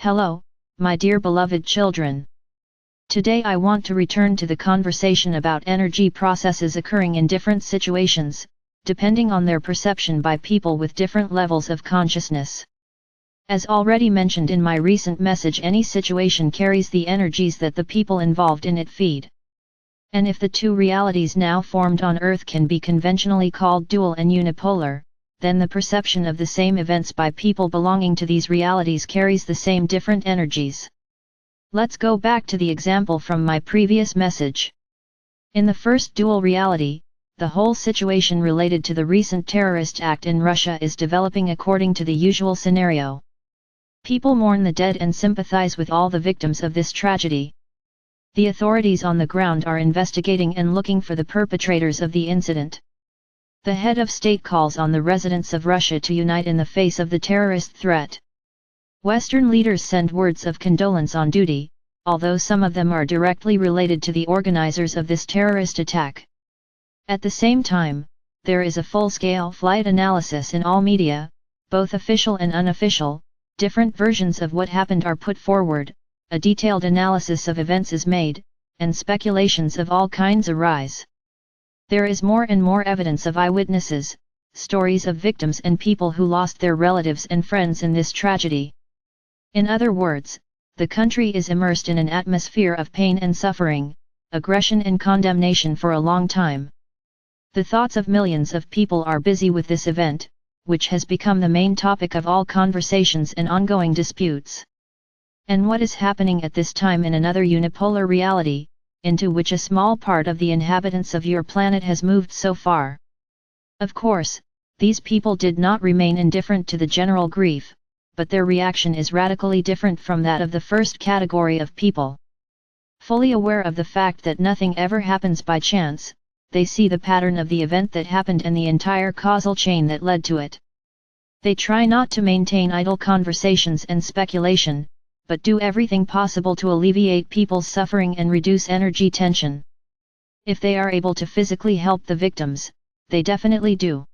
Hello, my dear beloved children. Today I want to return to the conversation about energy processes occurring in different situations, depending on their perception by people with different levels of consciousness. As already mentioned in my recent message, any situation carries the energies that the people involved in it feed. And if the two realities now formed on Earth can be conventionally called dual and unipolar, then the perception of the same events by people belonging to these realities carries the same different energies. Let's go back to the example from my previous message. In the first dual reality, the whole situation related to the recent terrorist act in Russia is developing according to the usual scenario. People mourn the dead and sympathize with all the victims of this tragedy. The authorities on the ground are investigating and looking for the perpetrators of the incident. The head of state calls on the residents of Russia to unite in the face of the terrorist threat. Western leaders send words of condolence on duty, although some of them are directly related to the organizers of this terrorist attack. At the same time, there is a full-scale flight analysis in all media, both official and unofficial. Different versions of what happened are put forward, a detailed analysis of events is made, and speculations of all kinds arise. There is more and more evidence of eyewitnesses, stories of victims and people who lost their relatives and friends in this tragedy. In other words, the country is immersed in an atmosphere of pain and suffering, aggression and condemnation for a long time. The thoughts of millions of people are busy with this event, which has become the main topic of all conversations and ongoing disputes. And what is happening at this time in another unipolar reality, into which a small part of the inhabitants of your planet has moved so far? Of course, these people did not remain indifferent to the general grief, but their reaction is radically different from that of the first category of people. Fully aware of the fact that nothing ever happens by chance, they see the pattern of the event that happened and the entire causal chain that led to it. They try not to maintain idle conversations and speculation, but do everything possible to alleviate people's suffering and reduce energy tension. If they are able to physically help the victims, they definitely do.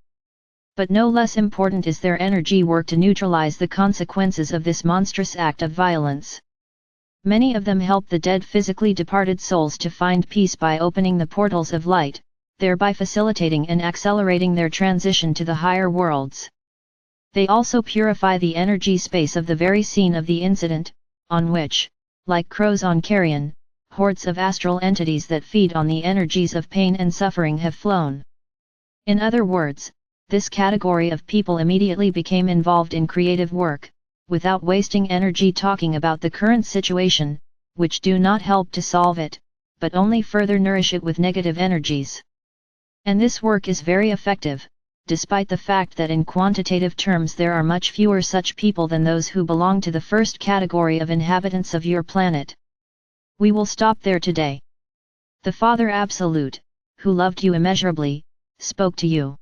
But no less important is their energy work to neutralize the consequences of this monstrous act of violence. Many of them help the dead physically departed souls to find peace by opening the portals of light, thereby facilitating and accelerating their transition to the higher worlds. They also purify the energy space of the very scene of the incident, on which, like crows on carrion, hordes of astral entities that feed on the energies of pain and suffering have flown. In other words, this category of people immediately became involved in creative work, without wasting energy talking about the current situation, which do not help to solve it, but only further nourish it with negative energies. And this work is very effective, despite the fact that in quantitative terms there are much fewer such people than those who belong to the first category of inhabitants of your planet. We will stop there today. The Father Absolute, who loved you immeasurably, spoke to you.